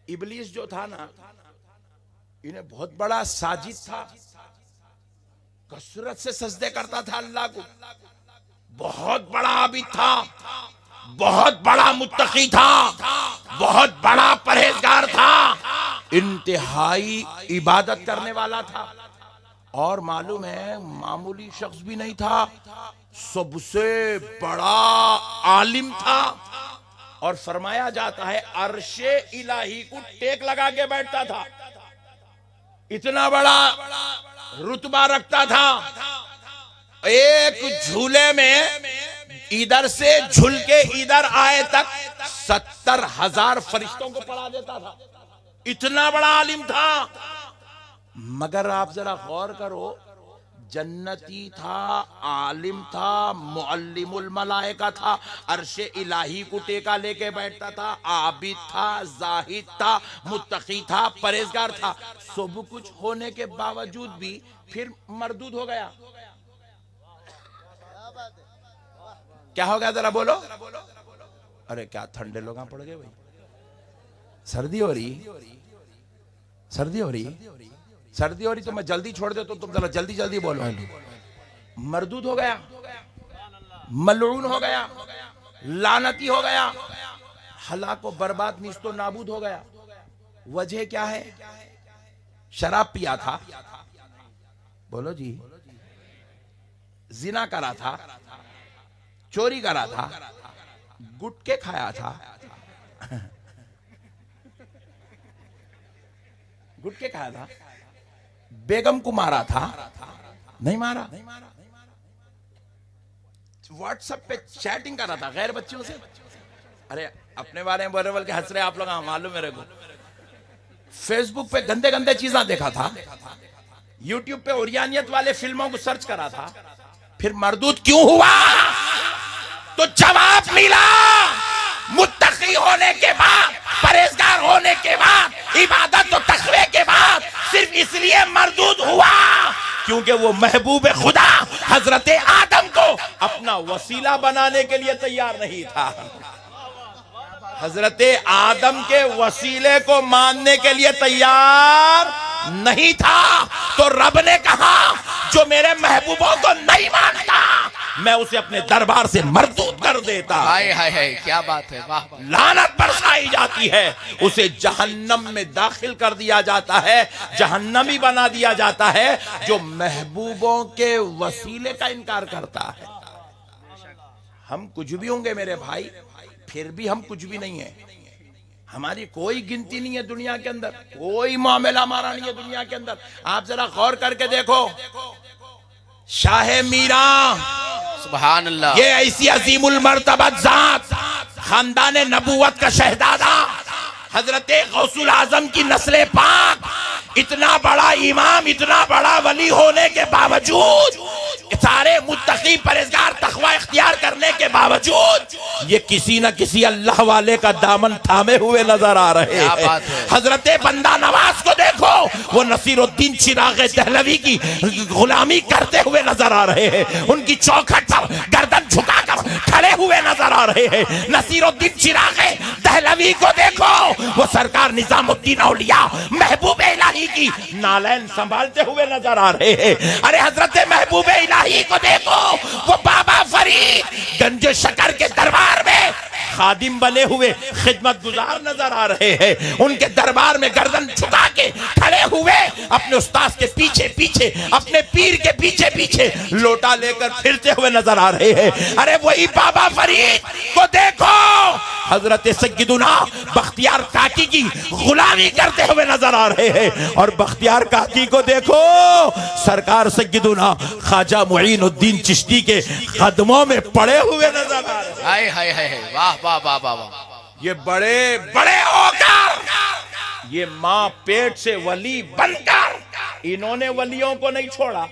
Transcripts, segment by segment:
इबलीस जो था ना, इन्हें बहुत बड़ा साजिद था, कसरत से सजदे करता था अल्लाह को, बहुत बड़ा आबिद था, बहुत बड़ा मुत्तकी था, बहुत बड़ा परहेजगार था, इंतहाई इबादत करने वाला था। और मालूम है मामूली शख्स भी नहीं था, सबसे बड़ा आलिम था। और फरमाया जाता है अर्शे इलाही को टेक लगा के बैठता था, इतना बड़ा रुतबा रखता था। एक झूले में इधर से झूल के इधर आए तक 70,000 फरिश्तों को पढ़ा देता था, इतना बड़ा आलिम था। मगर आप जरा गौर करो, जन्नती था, आलिम था, मुअल्लिमुल मलाइका था, अर्शे इलाही को टेका लेके बैठता था, आबिद था, जाहिद था, मुत्तकी था, परहेजगार था। सब कुछ होने के बावजूद भी फिर मरदूद हो गया। क्या हो गया जरा बोलो? अरे क्या ठंडे लोग पड़ गए भाई, सर्दी हो रही, सर्दी हो रही, सर्दी हो रही तो मैं जल्दी छोड़ दे तो तुम जरा जल्दी जल्दी बोलो। मरदूद हो गया, मलऊन हो गया, लानती हो गया, हलाक व बर्बाद निस्तो नाबूद हो गया। वजह क्या है? शराब पिया था, बोलो जी, जिना करा था, चोरी करा था, गुटके खाया था, गुटके खाया था, बेगम को मारा था, नहीं मारा, व्हाट्सएप पे चैटिंग कर रहा था गैर बच्चियों से। अरे अपने बारे में बोल के हंस रहे आप लोग, मालूम मेरे को। फेसबुक पे गंदे गंदे चीजें देखा था, यूट्यूब पे ओरियानियत वाले फिल्मों को सर्च करा था। फिर मरदूद क्यों हुआ? तो जवाब मिला, मुत्तकी होने के बाद, परहेजगार होने के बाद, इबादत और तकवे के बाद सिर्फ इसलिए मरदूद हुआ क्योंकि वो महबूब खुदा हजरत आदम को अपना वसीला बनाने के लिए तैयार नहीं था। हजरत आदम के वसीले को मानने के लिए तैयार नहीं था। तो रब ने कहा जो मेरे महबूबों को नहीं मानता मैं उसे अपने दरबार से मरदूद कर देता। हाय हाय हाय, क्या बात है, वाह। लानत बरसाई जाती है, उसे जहन्नम में दाखिल कर दिया जाता है, जहन्नमी बना दिया जाता है जो महबूबों के वसीले का इनकार करता है। हम कुछ भी होंगे मेरे भाई, फिर भी हम कुछ भी नहीं है। हमारी कोई गिनती नहीं है दुनिया के अंदर, कोई मामला हमारा नहीं है दुनिया के अंदर। आप जरा गौर करके देखो, शाह मीरा, सुभान अल्लाह, ये ऐसी अजीमुल मर्तबत जात, खानदान नबूवत का शहजादा, हजरत गौसुल आजम की नस्ल पाक, इतना बड़ा इमाम, इतना बड़ा वली होने के बावजूद, सारे मुत्तकी परहेजगार तकवा इख्तियार करने के बावजूद ये किसी न किसी अल्लाह वाले का दामन थामे हुए नजर आ रहे हैं। हजरत बंदा नवाज को देखो, वो नसीरुद्दीन चिराग दहलवी की गुलामी करते हुए नजर आ रहे हैं, उनकी चौखट पर गर्दन झुकाकर खड़े हुए नजर आ रहे हैं। नसीरुद्दीन चिराग दहलवी को देखो, वो सरकार निजामुद्दीन औलिया महबूब इलाही की नालैन संभालते हुए नजर आ रहे हैं। अरे हजरत महबूब इलाही को देखो, वो बाबा फरीद गंज शकर के दरबार में खादिम बने हुए खिदमत गुजार नजर आ रहे हैं। उनके दरबार में गर्दन झुका के खड़े हुए अपने उस्ताद के पीछे पीछे, अपने पीर के पीछे पीछे लोटा लेकर फिरते हुए नजर आ रहे हैं। अरे वही बाबा फरीद को देखो, हजरत सैयदुना बख्तियार काकी की गुलामी करते हुए नजर आ रहे हैं। और बख्तियार काकी को देखो, सरकार सैयदुना ख्वाजा मुईनुद्दीन चिश्ती के कदमों में पड़े हुए नजर आ रहे हैं। हाय हाय हाय, वाह वाह वाह वाह वाह। ये बड़े बड़े होकर, ये माँ पेट से वली बनकर इन्होंने वलियों को नहीं छोड़ा।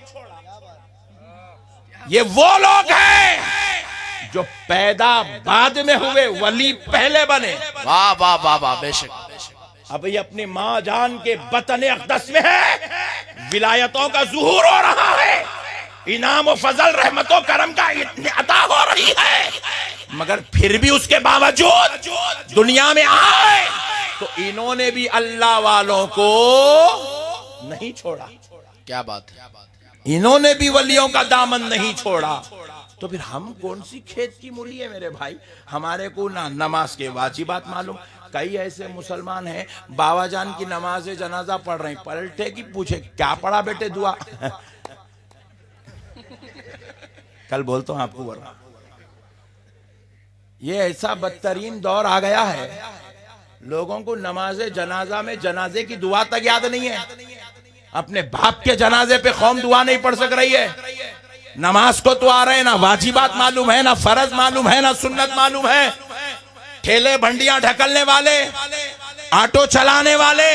ये वो लोग हैं जो पैदा बाद में हुए, वली पहले बने। वाह वाह वाह वाह, बेशक। अब ये अपनी माँ जान के बतन अक़दस में है, विलायतों का ज़ुहूर हो रहा है, इनाम और फजल रहमतों करम का अता हो रही है, मगर फिर भी उसके बावजूद दुनिया में आए तो तो इन्होंने भी अल्लाह वालों को नहीं छोड़ा। क्या बात है, इन्होंने भी वलियों का दामन नहीं छोड़ा। तो फिर हम कौन सी खेत की मूली है मेरे भाई? हमारे को ना नमाज के वाजिबात मालूम। कई ऐसे मुसलमान हैं बाबा जान की नमाज जनाजा पढ़ रहे हैं, पलटे की पूछे क्या पढ़ा बेटे दुआ कल बोलता हूं आपको, वरना ये ऐसा बदतरीन दौर आ गया है, लोगों को नमाज जनाजा में जनाजे की दुआ तक याद नहीं है। अपने बाप के जनाजे पे कौम दुआ नहीं पढ़ सक रही है। नमाज को तो आ रहे हैं, ना वाजिबात मालूम है, ना फर्ज मालूम है, ना सुन्नत मालूम है। ठेले भंडियां ढकलने वाले, ऑटो चलाने वाले,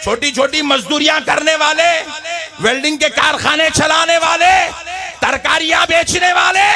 छोटी छोटी मजदूरियां करने वाले, वेल्डिंग के कारखाने चलाने वाले, तरकारियां बेचने वाले,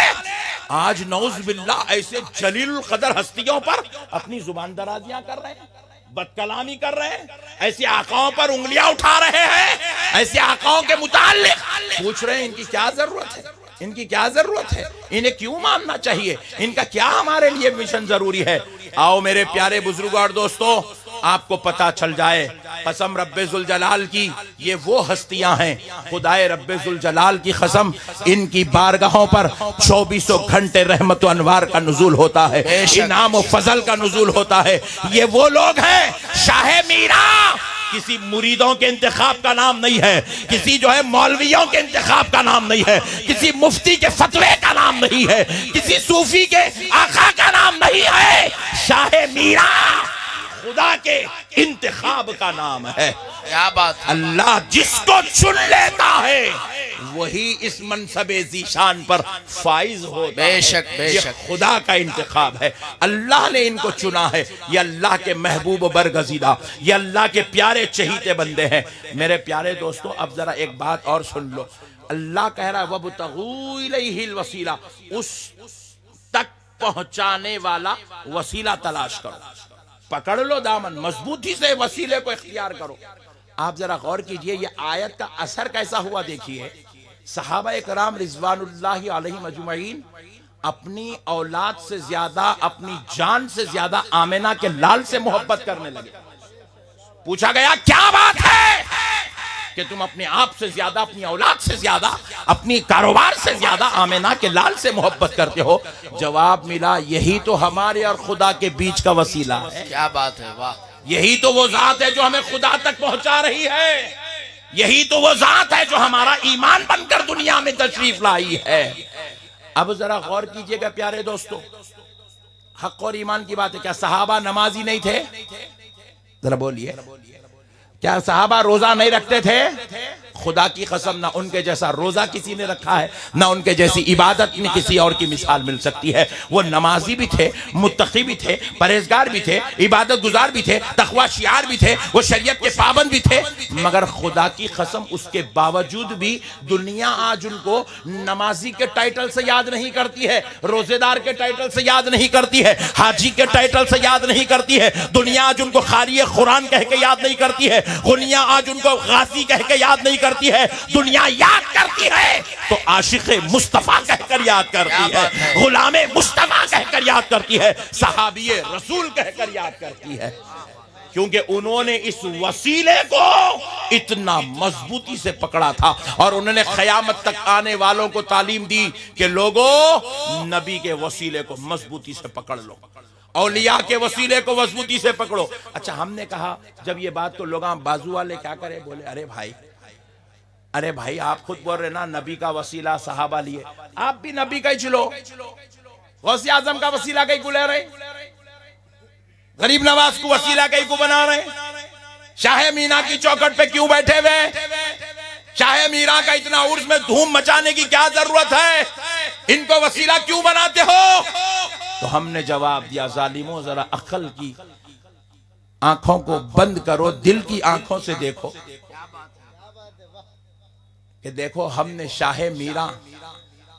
आज नौज बिल्लाह ऐसे जलील कदर हस्तियों पर अपनी जुबान दराजियां कर रहे हैं, बदकलामी कर रहे हैं, ऐसे आकाओं पर उंगलियां उठा रहे हैं, ऐसे आकाओं के मुताल्लिक पूछ रहे हैं इनकी क्या जरूरत है, इनकी क्या जरूरत है, इन्हें क्यों मानना चाहिए, इनका क्या हमारे लिए मिशन जरूरी है। आओ मेरे प्यारे बुजुर्गों और दोस्तों, आपको पता चल जाए कसम रब्बे जुल जलाल की, ये वो हस्तियां हैं, खुदाए रब्बे जुल जलाल की कसम, इनकी बारगाहों पर 2400 घंटे रहमत व अनवार का नुज़ूल होता है, इनाम व फजल का नुज़ूल होता है। ये वो लोग हैं, शाह मीरा किसी मुरीदों के इंतखाब का नाम नहीं है, किसी जो है मौलवियों के इंतखाब का नाम नहीं है, किसी मुफ्ती के फतवे का नाम नहीं है, किसी सूफी के आका का नाम नहीं है। शाह मीरा खुदा के इंतखाब का नाम है। क्या बात है। अल्लाह जिसको चुन लेता है वही इस मनसबे ज़ीशान पर फाइज होता है। बेशक बेशक, ये खुदा का इंतखाब है, अल्लाह ने इनको चुना है। ये अल्लाह के महबूब बरगज़ीदा, ये अल्लाह के प्यारे चहीते बंदे हैं। मेरे प्यारे दोस्तों, अब जरा एक बात और सुन लो। अल्लाह कह रहा है वब्तगू इलैहिल वसीला, उस तक पहुंचाने वाला वसीला तलाश करो, पकड़ लो दामन, मजबूती से वसीले को इख्तियार करो। आप जरा गौर कीजिए, ये आयत का असर कैसा हुआ देखिए। सहाबा इकराम रिजवानुल्लाहि अलैहिम अजमईन अपनी औलाद से ज्यादा, अपनी जान से ज्यादा आमिना के लाल से मोहब्बत करने लगे। पूछा गया क्या बात है कि तुम अपने आप से ज्यादा, अपनी औलाद से ज्यादा, अपनी कारोबार से ज्यादा आमिना के लाल से मोहब्बत करते हो? जवाब मिला, यही तो हमारे और खुदा के बीच का वसीला है। क्या बात है, वाह। यही तो वो जात है जो हमें खुदा तक पहुंचा रही है। यही तो वो जात है जो हमारा ईमान बनकर दुनिया में तशरीफ लाई है। अब जरा गौर कीजिएगा प्यारे दोस्तों, हक और ईमान की बात है। क्या सहाबा नमाजी नहीं थे? जरा बोलिए, क्या सहाबा रोजा नहीं रखते थे? खुदा की कसम, ना उनके जैसा रोजा किसी ने रखा है, ना उनके जैसी इबादत में किसी और की मिसाल मिल सकती है। वो नमाजी भी थे, मुत्तकी भी थे, परहेजगार भी थे, इबादत गुजार भी थे, तकवा शियार भी थे, वो शरीयत के पाबंद भी थे। मगर खुदा की कसम, उसके बावजूद भी दुनिया आज उनको नमाजी के टाइटल से याद नहीं करती है, रोजेदार के टाइटल से याद नहीं करती है, हाजी के टाइटल से याद नहीं करती है। दुनिया आज उनको खारी कुरान कह के याद नहीं करती है, दुनिया आज उनको गाजी कह के याद नहीं करती है। दुनिया याद करती है तो आशिक़े मुस्तफा कहकर याद करती है, गुलामे मुस्तफा कहकर याद करती है, सहाबिये रसूल कहकर याद करती है, क्योंकि उन्होंने इस वसीले को इतना मजबूती से पकड़ा था। और उन्होंने क़यामत तक आने वालों को तालीम दी कि लोगों, नबी के वसीले को मजबूती से पकड़ लो, औलिया के वसीले को मजबूती से पकड़ो। अच्छा, हमने कहा जब ये बात, तो लोग बाजू वाले क्या करे, बोले अरे भाई आप खुद बोल रहे ना नबी का वसीला सहाबा लिए, आप भी नबी का ही चलो, गौसे आजम का वसीला कहीं को ले रहे, गरीब नवाज को वसीला कहीं को बना रहे, शाह मीना की चौखट पे क्यों बैठे हुए? शाह मीरा का इतना उर्स में धूम मचाने की क्या जरूरत है? इनको वसीला क्यों बनाते हो? तो हमने जवाब दिया, जालिमों जरा अक्ल की आंखों को बंद करो, दिल की आंखों से देखो कि देखो हमने शाह मीरा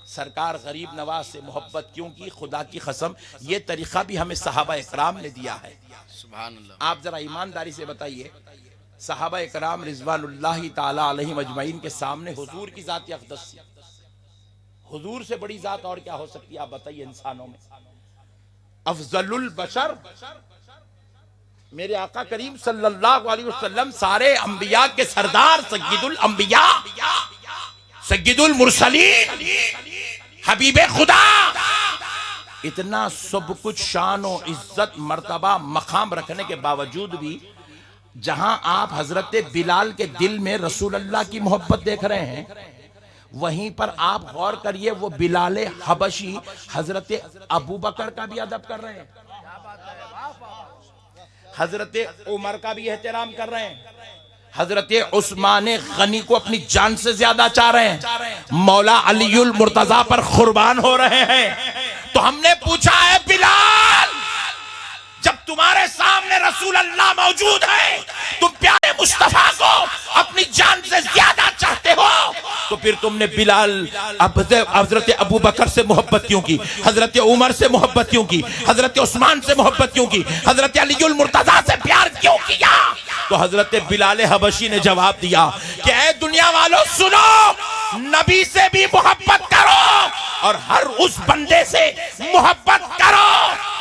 सरकार गरीब नवाज से मोहब्बत क्यों की। खुदा की कसम, ये तरीका भी हमें सहाबा इकराम ने दिया है। सुभान अल्लाह। आप जरा ईमानदारी से बताइए, सहाबा इकराम रिजवानुल्लाहि ताला अलैहिम अजमईन के सामने हुजूर की जात अक़दस थी। हुजूर से बड़ी जात और क्या हो सकती है? आप बताइए, इंसानों में अफजलुल बशर मेरे आका करीम सल्लल्लाहु अलैहि वसल्लम सारे अंबिया के सरदार, सय्यदुल अंबिया, सय्यदुल मुरसलीन, हबीबे खुदा, इतना सब कुछ शान और इज्जत मर्तबा मकाम रखने के बावजूद भी जहां आप हजरत बिलाल के दिल में रसूल अल्लाह की मोहब्बत देख रहे हैं, वहीं पर आप गौर करिए वो बिलाल हबशी हजरत अबू बकर का भी अदब कर रहे हैं, हजरत उमर का भी एहतराम कर रहे हैं, हजरत उस्मान गनी को अपनी जान से ज्यादा चाह रहे हैं, मौला अलीउल मुर्तजा पर कुर्बान हो रहे हैं। तो हमने पूछा है बिलाल, जब तुम्हारे सामने रसूल अल्लाह मौजूद है, तुम प्यारे मुस्तफा को अपनी जान से ज्यादा चाहते हो, तो फिर तुमने बिलाल हजरत अबू बकर से मोहब्बत क्यों की, हजरत उमर से मोहब्बत क्यों की, हजरत उस्मान से मोहब्बत क्यों की, हजरत अलीउल मुर्तजा से प्यार क्यों किया? तो हजरत बिलाल हबशी ने जवाब दिया कि ऐ दुनिया वालों सुनो, नबी से भी मोहब्बत करो और हर उस बंदे से मोहब्बत करो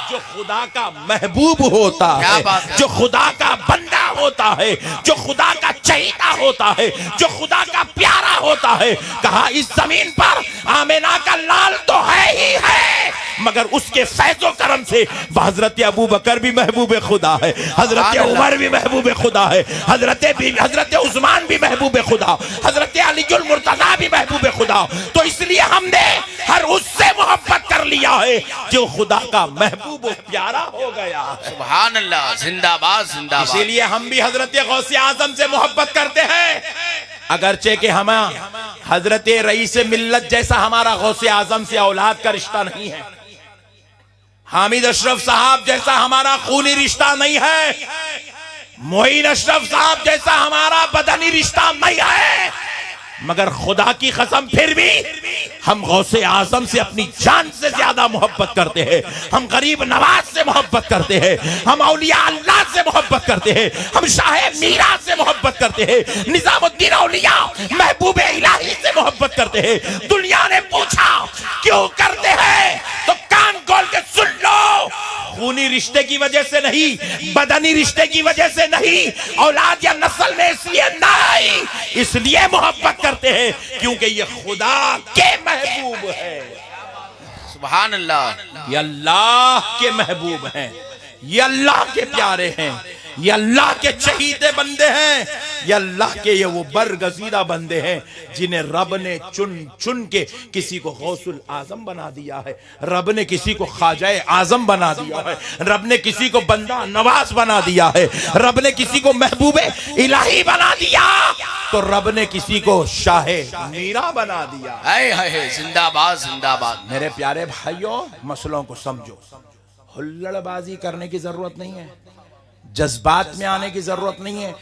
जो खुदा का महबूब होता है, जो खुदा का बंदा होता है, जो खुदा का चहीता होता है, जो खुदा का प्यारा होता है। कहा इस जमीन पर आमिना का लाल तो है ही है, मगर उसके फैज़ो करम से हजरत अबू बकर भी महबूब खुदा है, हजरत उमर भी महबूब खुदा है, हजरत उस्मान भी महबूब खुदा, हजरत अलीउल मुर्तजा भी महबूब खुदा। तो इसलिए हमने हर उससे मोहब्बत कर लिया है जो खुदा का महबूब प्यारा हो गया है। सुभान अल्लाह, जिंदाबाद जिंदाबाद। इसीलिए हम भी हजरत गौसे आजम से मोहब्बत करते हैं, अगरचे कि हम हजरत रईस मिल्लत जैसा हमारा गौसे आजम से औलाद का रिश्ता नहीं है, हामिद अशरफ साहब जैसा हमारा खूनी रिश्ता नहीं है, मोइन अशरफ साहब जैसा हमारा बदनी रिश्ता नहीं है, मगर खुदा की कसम फिर भी हम गौसे आजम से अपनी जान से ज्यादा मोहब्बत करते हैं, हम गरीब नवाज से मोहब्बत करते हैं, हम औलिया अल्लाह से मोहब्बत करते हैं, हम शाह मीरा से मोहब्बत करते हैं, निजामुद्दीन औलिया महबूब इलाही से मोहब्बत करते हैं। दुनिया ने पूछा क्यों करते हैं, तो कान खोल के सुन लो, खूनी रिश्ते की वजह से नहीं, बदनी रिश्ते की वजह से नहीं, औलाद या नस्ल में इसलिए नहीं, इसलिए मोहब्बत करते हैं क्योंकि ये खुदा के महबूब है। सुभान अल्लाह, ये अल्लाह के महबूब हैं, ये अल्लाह के प्यारे हैं, ये अल्लाह के चहीते बंदे हैं, ये अल्लाह के ये वो बरगजीदा बंदे हैं जिन्हें रब ने चुन चुन के किसी को गौसुल आजम बना दिया है, रब ने किसी को ख्वाजाए आजम बना दिया है, रब ने किसी को बंदा नवाज बना दिया है, रब ने किसी को महबूबे इलाही बना दिया, तो रब ने किसी को शाहे मीरा बना दिया। है जिंदाबाद जिंदाबाद। मेरे प्यारे भाइयों, मसलों को समझो, हुल्लड़बाजी करने की जरूरत नहीं है, जज्बात में आने की जरूरत नहीं है।